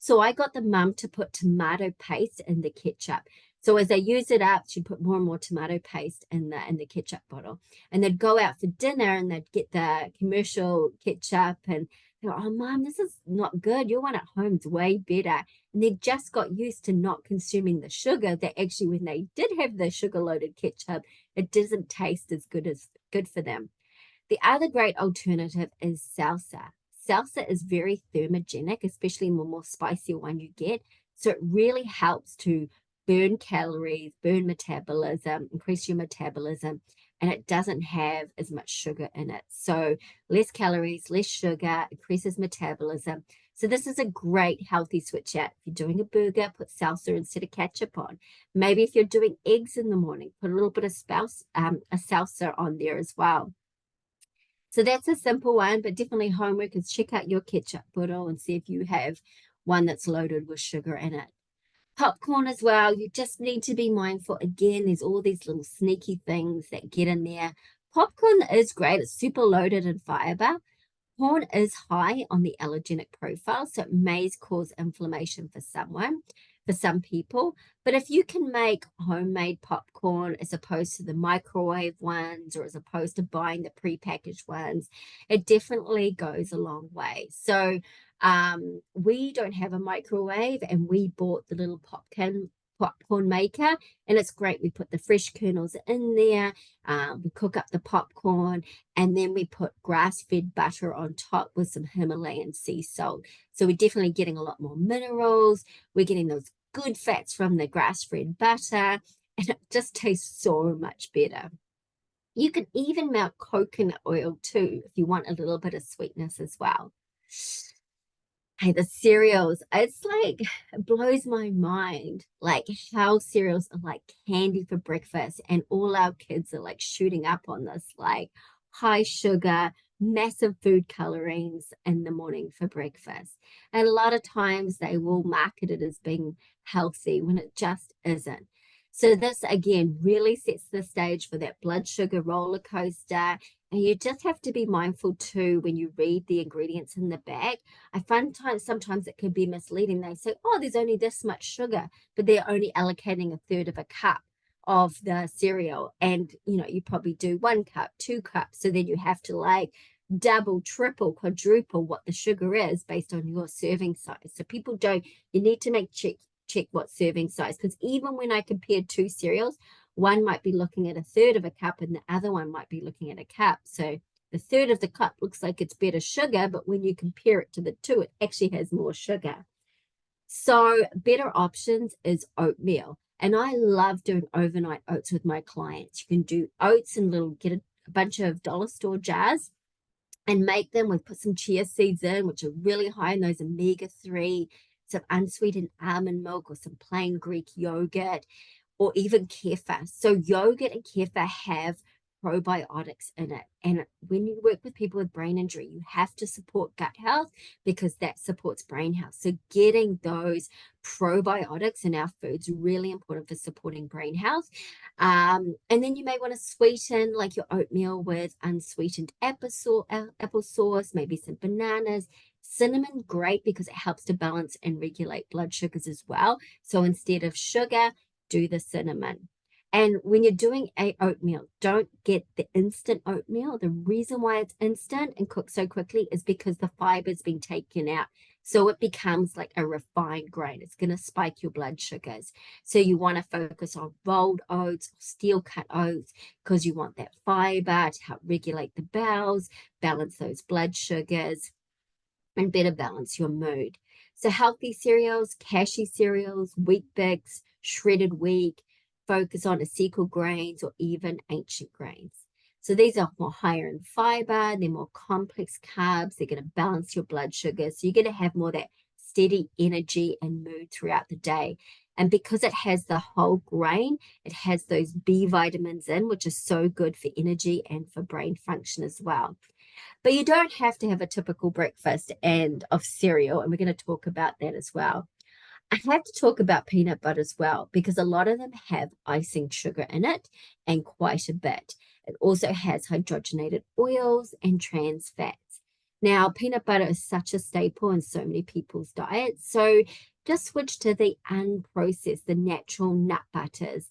So I got the mum to put tomato paste in the ketchup. So as they use it up, she'd put more and more tomato paste in the ketchup bottle. And they'd go out for dinner and they'd get the commercial ketchup and they go, oh, Mom, this is not good. Your one at home's way better. And they just got used to not consuming the sugar that actually when they did have the sugar-loaded ketchup, it doesn't taste as good for them. The other great alternative is salsa. Salsa is very thermogenic, especially the more spicier one you get. So it really helps to burn calories, burn metabolism, increase your metabolism, and it doesn't have as much sugar in it. So less calories, less sugar, increases metabolism. So this is a great healthy switch out. If you're doing a burger, put salsa instead of ketchup on. Maybe if you're doing eggs in the morning, put a little bit of a salsa on there as well. So that's a simple one, but definitely homework is check out your ketchup bottle and see if you have one that's loaded with sugar in it. Popcorn as well, you just need to be mindful. Again, there's all these little sneaky things that get in there. Popcorn is great, it's super loaded in fiber. Corn is high on the allergenic profile, so it may cause inflammation for some people. But if you can make homemade popcorn as opposed to the microwave ones or as opposed to buying the prepackaged ones, it definitely goes a long way. So we don't have a microwave and we bought the little popcorn maker and it's great. We put the fresh kernels in there, we cook up the popcorn, and then we put grass-fed butter on top with some Himalayan sea salt. So we're definitely getting a lot more minerals. We're getting those good fats from the grass-fed butter, and it just tastes so much better. You can even melt coconut oil too if you want a little bit of sweetness as well. Hey, the cereals, it's like it blows my mind like how cereals are like candy for breakfast, and all our kids are like shooting up on this like high sugar, massive food colorings in the morning for breakfast. And a lot of times they will market it as being healthy when it just isn't. So this again really sets the stage for that blood sugar roller coaster. And you just have to be mindful too when you read the ingredients in the back. I find sometimes it can be misleading. They say, oh, there's only this much sugar, but they're only allocating a third of a cup of the cereal. And, you know, you probably do 1 cup, 2 cups. So then you have to like double, triple, quadruple what the sugar is based on your serving size. So people don't, you need to check what serving size, because even when I compared two cereals, one might be looking at a third of a cup and the other one might be looking at a cup. So the third of the cup looks like it's better sugar, but when you compare it to the two, it actually has more sugar. So better options is oatmeal. And I love doing overnight oats with my clients. You can do oats and get a bunch of dollar store jars and make them. We put some chia seeds in, which are really high in those omega-3, some unsweetened almond milk or some plain Greek yogurt, or even kefir. So yogurt and kefir have probiotics in it. And when you work with people with brain injury, you have to support gut health because that supports brain health. So getting those probiotics in our foods really important for supporting brain health. And then you may want to sweeten like your oatmeal with unsweetened applesauce, maybe some bananas. Cinnamon, great because it helps to balance and regulate blood sugars as well. So instead of sugar, do the cinnamon. And when you're doing a oatmeal, don't get the instant oatmeal. The reason why it's instant and cooked so quickly is because the fiber's been taken out. So it becomes like a refined grain. It's going to spike your blood sugars. So you want to focus on rolled oats, steel cut oats, because you want that fiber to help regulate the bowels, balance those blood sugars, and better balance your mood. So healthy cereals, cashew cereals, wheat bix, shredded wheat, focus on acetyl grains or even ancient grains. So these are more higher in fiber, they're more complex carbs, they're going to balance your blood sugar. So you're going to have more that steady energy and mood throughout the day. And because it has the whole grain, it has those B vitamins in, which is so good for energy and for brain function as well. But you don't have to have a typical breakfast and of cereal, and we're going to talk about that as well. I have to talk about peanut butter as well because a lot of them have icing sugar in it and quite a bit. It also has hydrogenated oils and trans fats. Now, peanut butter is such a staple in so many people's diets. So just switch to the unprocessed, the natural nut butters.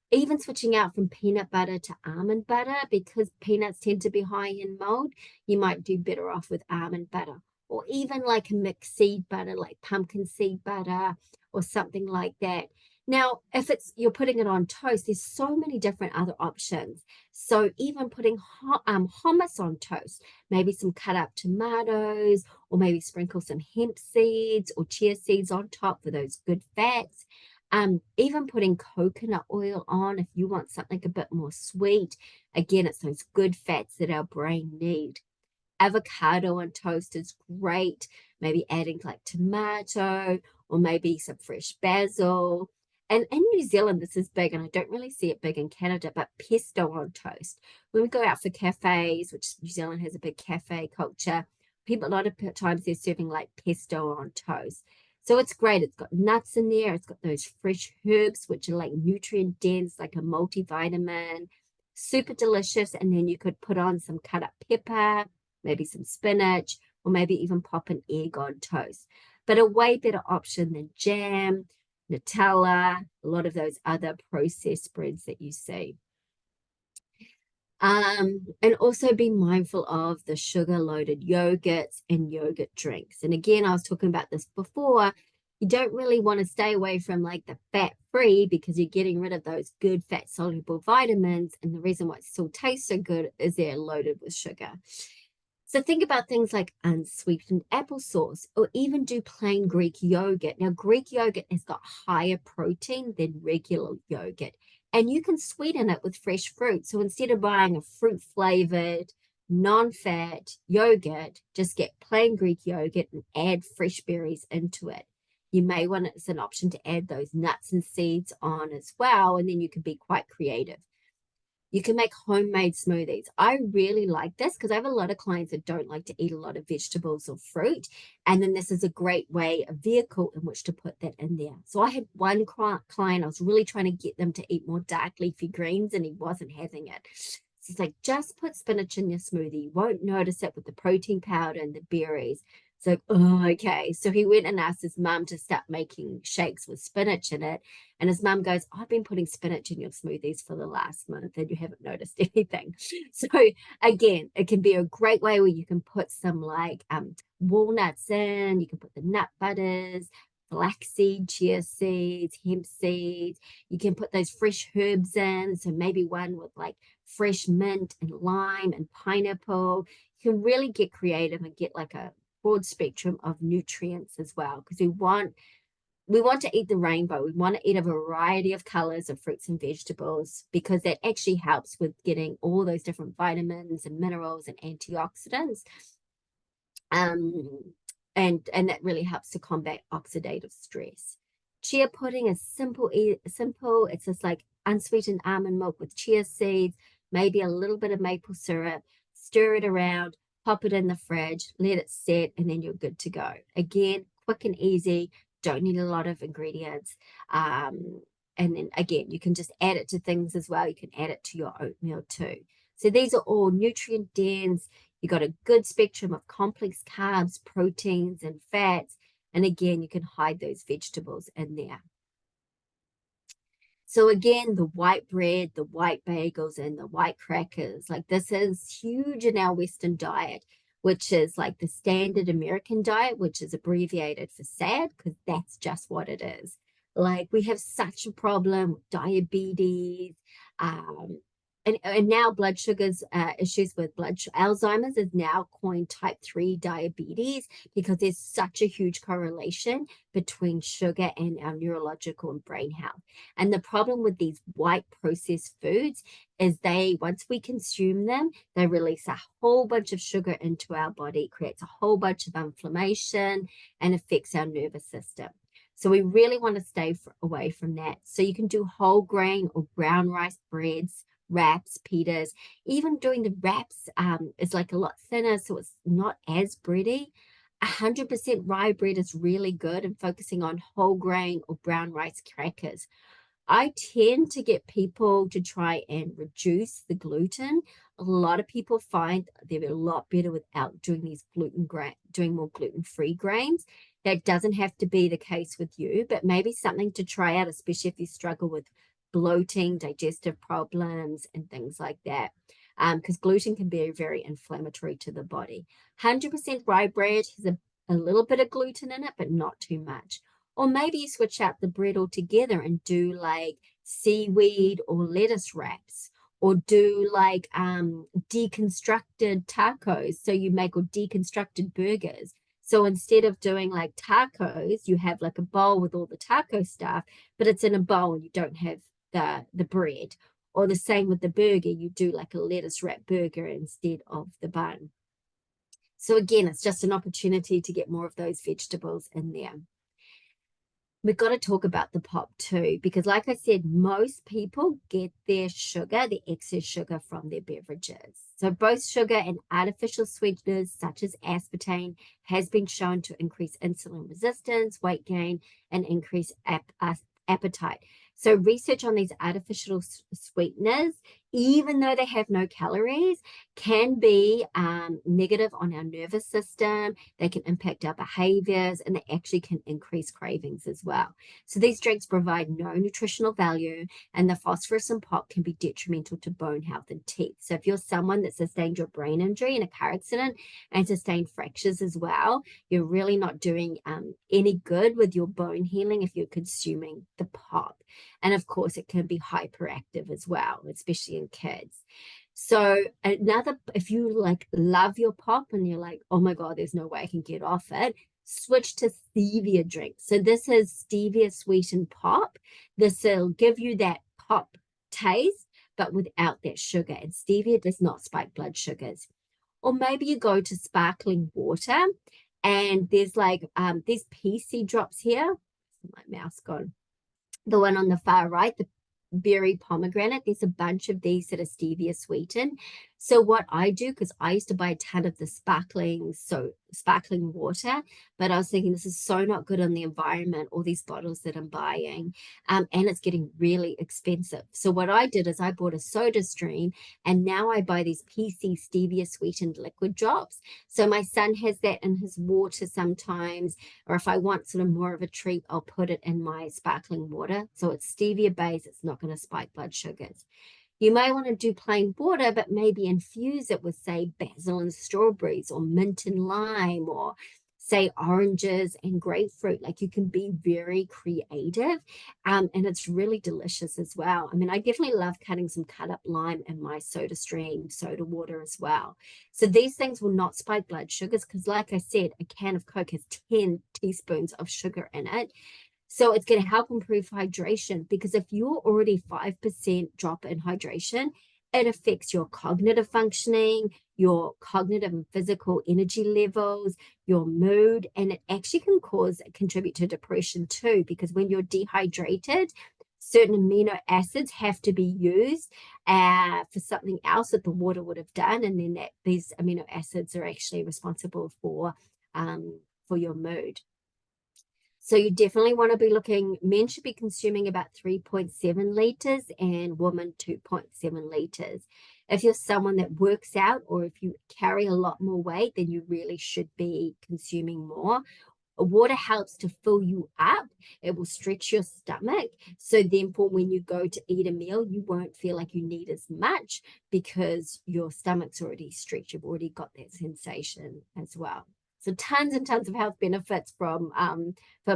Even switching out from peanut butter to almond butter because peanuts tend to be high in mold, you might do better off with almond butter or even like a mixed seed butter, like pumpkin seed butter or something like that. Now, if it's you're putting it on toast, there's so many different other options. So even putting hummus on toast, maybe some cut up tomatoes, or maybe sprinkle some hemp seeds or chia seeds on top for those good fats. Even putting coconut oil on if you want something a bit more sweet. Again, it's those good fats that our brain need. Avocado on toast is great. Maybe adding like tomato or maybe some fresh basil. And in New Zealand, this is big, and I don't really see it big in Canada, but pesto on toast. When we go out for cafes, which New Zealand has a big cafe culture, people a lot of times they're serving like pesto on toast. So it's great. It's got nuts in there. It's got those fresh herbs, which are like nutrient dense, like a multivitamin. Super delicious. And then you could put on some cut up pepper, maybe some spinach, or maybe even pop an egg on toast. But a way better option than jam, Nutella, a lot of those other processed breads that you see. And also be mindful of the sugar loaded yogurts and yogurt drinks. And again, I was talking about this before. You don't really want to stay away from like the fat free because you're getting rid of those good fat soluble vitamins. And the reason why it still tastes so good is they're loaded with sugar. So think about things like unsweetened applesauce or even do plain Greek yogurt. Now, Greek yogurt has got higher protein than regular yogurt, and you can sweeten it with fresh fruit. So instead of buying a fruit flavored, non-fat yogurt, just get plain Greek yogurt and add fresh berries into it. You may want it as an option to add those nuts and seeds on as well, and then you can be quite creative. You can make homemade smoothies. I really like this because I have a lot of clients that don't like to eat a lot of vegetables or fruit. And then this is a great way, a vehicle in which to put that in there. So I had one client, I was really trying to get them to eat more dark leafy greens and he wasn't having it. So it's like, just put spinach in your smoothie. You won't notice it with the protein powder and the berries. It's like, oh, okay. So he went and asked his mum to start making shakes with spinach in it. And his mum goes, I've been putting spinach in your smoothies for the last month and you haven't noticed anything. So again, it can be a great way where you can put some like walnuts in, you can put the nut butters, flaxseed, chia seeds, hemp seeds. You can put those fresh herbs in. So maybe one with like fresh mint and lime and pineapple. You can really get creative and get like a broad spectrum of nutrients as well because we want to eat the rainbow. We want to eat a variety of colors of fruits and vegetables because that actually helps with getting all those different vitamins and minerals and antioxidants. Um, and that really helps to combat oxidative stress. Chia pudding is simple. It's just like unsweetened almond milk with chia seeds, maybe a little bit of maple syrup, stir it around, pop it in the fridge, let it set, and then you're good to go. Again, quick and easy, don't need a lot of ingredients. And then again, you can just add it to things as well. You can add it to your oatmeal too. So these are all nutrient dense. You got a good spectrum of complex carbs, proteins, and fats. And again, you can hide those vegetables in there. So again, the white bread, the white bagels, and the white crackers, like this is huge in our Western diet. which is like the standard American diet, which is abbreviated for SAD, because that's just what it is. Like we have such a problem with diabetes, um, and now blood sugars, issues with Alzheimer's is now coined type 3 diabetes because there's such a huge correlation between sugar and our neurological and brain health. And the problem with these white processed foods is once we consume them, they release a whole bunch of sugar into our body, creates a whole bunch of inflammation, and affects our nervous system. So we really want to stay away from that. So you can do whole grain or brown rice breads, wraps, pitas. Even doing the wraps is like a lot thinner, so it's not as bready. 100% rye bread is really good, and focusing on whole grain or brown rice crackers. I tend to get people to try and reduce the gluten. A lot of people find they're a lot better without doing doing more gluten-free grains. That doesn't have to be the case with you, but maybe something to try out, especially if you struggle with bloating, digestive problems, and things like that. Because gluten can be very inflammatory to the body. 100% rye bread has a little bit of gluten in it, but not too much. Or maybe you switch out the bread altogether and do like seaweed or lettuce wraps, or do like deconstructed tacos. So you make or deconstructed burgers. So instead of doing like tacos, you have like a bowl with all the taco stuff, but it's in a bowl and you don't have the bread. Or the same with the burger, you do like a lettuce wrap burger instead of the bun. So again, it's just an opportunity to get more of those vegetables in there. We've got to talk about the pop too, because like I said, most people get their sugar, the excess sugar from their beverages. So both sugar and artificial sweeteners such as aspartame has been shown to increase insulin resistance, weight gain, and increase appetite. So research on these artificial sweeteners, even though they have no calories, can be negative on our nervous system. They can impact our behaviors, and they actually can increase cravings as well. So these drinks provide no nutritional value, and the phosphorus in pop can be detrimental to bone health and teeth. So if you're someone that sustained your brain injury in a car accident and sustained fractures as well, you're really not doing any good with your bone healing if you're consuming the pop. And of course, it can be hyperactive as well, especially in kids. So if you like love your pop and you're like, oh my God, there's no way I can get off it, switch to stevia drinks. So this is stevia sweetened pop. This will give you that pop taste, but without that sugar. And stevia does not spike blood sugars. Or maybe you go to sparkling water, and there's like these PC drops here. My mouse gone. The one on the far right, the berry pomegranate, there's a bunch of these that are stevia sweetened. So what I do, because I used to buy a ton of the sparkling water, but I was thinking this is so not good on the environment, all these bottles that I'm buying, and it's getting really expensive. So what I did is I bought a soda stream, and now I buy these PC stevia sweetened liquid drops. So my son has that in his water sometimes, or if I want sort of more of a treat, I'll put it in my sparkling water. So it's stevia based, it's not going to spike blood sugars. You may want to do plain water, but maybe infuse it with, say, basil and strawberries, or mint and lime, or say oranges and grapefruit. Like you can be very creative, and it's really delicious as well. I mean, I definitely love cutting some cut up lime in my soda stream soda water as well. So these things will not spike blood sugars because, like I said, a can of Coke has 10 teaspoons of sugar in it. So it's going to help improve hydration, because if you're already 5% drop in hydration, it affects your cognitive functioning, your cognitive and physical energy levels, your mood, and it actually can contribute to depression too, because when you're dehydrated, certain amino acids have to be used for something else that the water would have done, and then these amino acids are actually responsible for your mood. So you definitely want to be looking, men should be consuming about 3.7 liters and women 2.7 liters. If you're someone that works out, or if you carry a lot more weight, then you really should be consuming more. Water helps to fill you up. It will stretch your stomach. So therefore, when you go to eat a meal, you won't feel like you need as much because your stomach's already stretched. You've already got that sensation as well. So tons and tons of health benefits from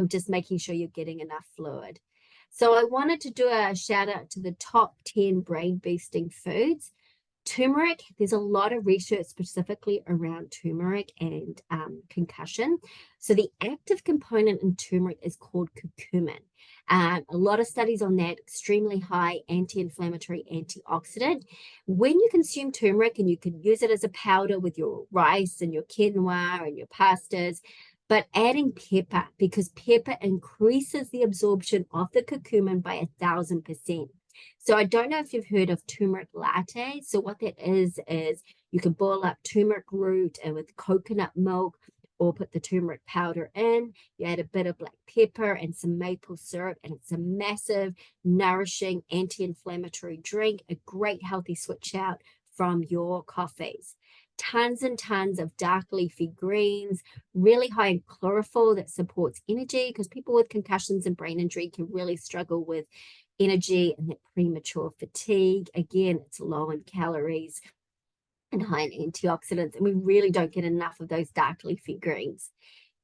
just making sure you're getting enough fluid. So I wanted to do a shout out to the top 10 brain boosting foods. Turmeric, there's a lot of research specifically around turmeric and concussion. So the active component in turmeric is called curcumin. A lot of studies on that, extremely high anti-inflammatory, antioxidant. When you consume turmeric, and you can use it as a powder with your rice and your quinoa and your pastas, but adding pepper, because pepper increases the absorption of the curcumin by 1,000%. So I don't know if you've heard of turmeric latte. So what that is you can boil up turmeric root and with coconut milk, or put the turmeric powder in. You add a bit of black pepper and some maple syrup, and it's a massive, nourishing, anti-inflammatory drink, a great healthy switch out from your coffees. Tons and tons of dark leafy greens, really high in chlorophyll that supports energy, because people with concussions and brain injury can really struggle with energy and that premature fatigue. Again, it's low in calories and high in antioxidants, and we really don't get enough of those dark leafy greens.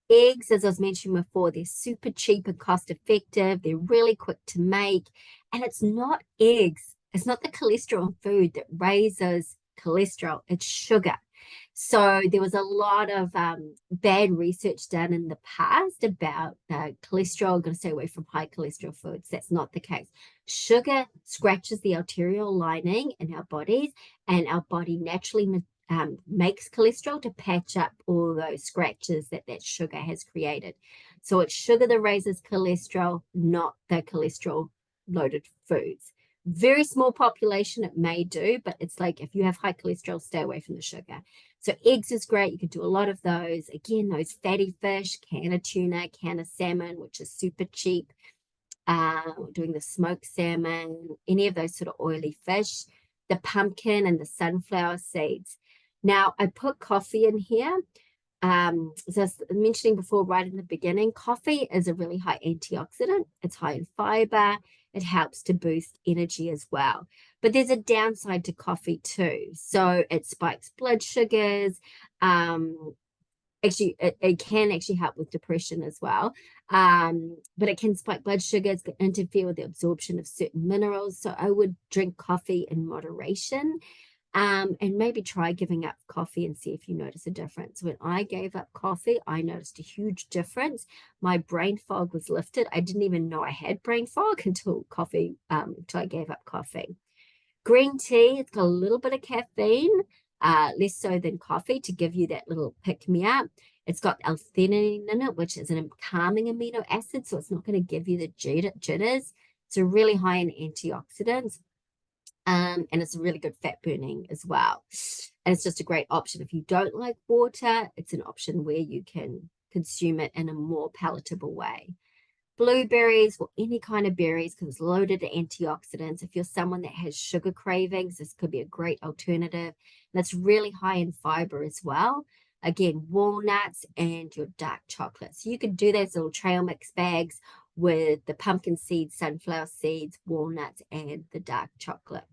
Eggs, as I was mentioning before, they're super cheap and cost effective. They're really quick to make. And it's not eggs, it's not the cholesterol in food that raises cholesterol, it's sugar. So there was a lot of bad research done in the past about cholesterol. Got to stay away from high cholesterol foods. That's not the case. Sugar scratches the arterial lining in our bodies, and our body naturally makes cholesterol to patch up all those scratches that that sugar has created. So it's sugar that raises cholesterol, not the cholesterol loaded foods. Very small population it may do, but it's like if you have high cholesterol, stay away from the sugar. So eggs is great. You could do a lot of those. Again, those fatty fish, can of tuna, can of salmon, which is super cheap. Doing the smoked salmon, any of those sort of oily fish, the pumpkin and the sunflower seeds. Now, I put coffee in here. As I was mentioning before, right in the beginning, coffee is a really high antioxidant. It's high in fiber. It helps to boost energy as well. But there's a downside to coffee too. So it spikes blood sugars. Actually, it can actually help with depression as well. But it can spike blood sugars, can interfere with the absorption of certain minerals. So I would drink coffee in moderation. And maybe try giving up coffee and see if you notice a difference. When I gave up coffee, I noticed a huge difference. My brain fog was lifted. I didn't even know I had brain fog until I gave up coffee. Green tea, it's got a little bit of caffeine, less so than coffee, to give you that little pick me up. It's got L-theanine in it, which is a calming amino acid, so it's not going to give you the jitters. It's really high in antioxidants. And it's a really good fat burning as well. And it's just a great option. If you don't like water, it's an option where you can consume it in a more palatable way. Blueberries or any kind of berries, because it's loaded with antioxidants. If you're someone that has sugar cravings, this could be a great alternative. And it's really high in fiber as well. Again, walnuts and your dark chocolate. So you could do those little trail mix bags with the pumpkin seeds, sunflower seeds, walnuts, and the dark chocolate.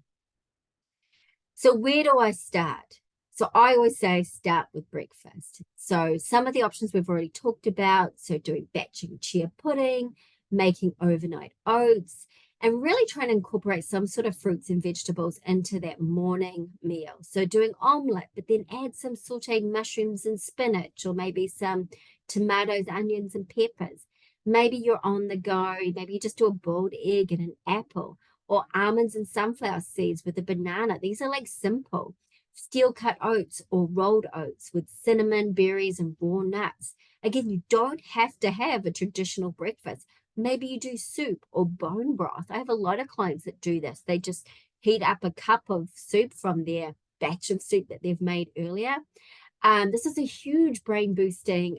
So where do I start? So I always say start with breakfast. So some of the options we've already talked about. So doing batching chia pudding, making overnight oats, and really trying to incorporate some sort of fruits and vegetables into that morning meal. So doing omelette, but then add some sauteed mushrooms and spinach, or maybe some tomatoes, onions, and peppers. Maybe you're on the go. Maybe you just do a boiled egg and an apple, or almonds and sunflower seeds with a banana. These are like simple. Steel cut oats or rolled oats with cinnamon, berries, and raw nuts. Again, you don't have to have a traditional breakfast. Maybe you do soup or bone broth. I have a lot of clients that do this. They just heat up a cup of soup from their batch of soup that they've made earlier. This is a huge brain boosting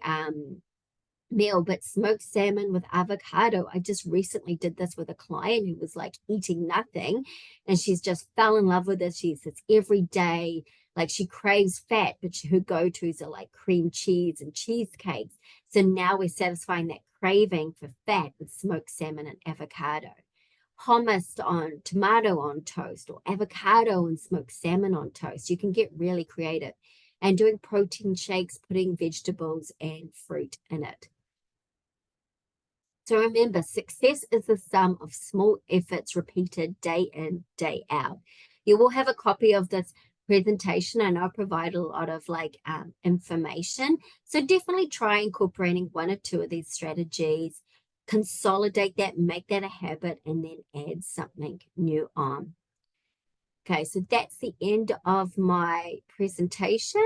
meal, but smoked salmon with avocado. I just recently did this with a client who was like eating nothing, and she's just fell in love with it. She says every day, Like she craves fat, but her go-tos are like cream cheese and cheesecakes. So now we're satisfying that craving for fat with smoked salmon and avocado. Hummus on tomato on toast, or avocado and smoked salmon on toast. You can get really creative. And doing protein shakes, putting vegetables and fruit in it. So remember, success is the sum of small efforts repeated day in, day out. You will have a copy of this presentation, and I'll provide a lot of information. So definitely try incorporating one or two of these strategies, consolidate that, make that a habit, and then add something new on. Okay, so that's the end of my presentation.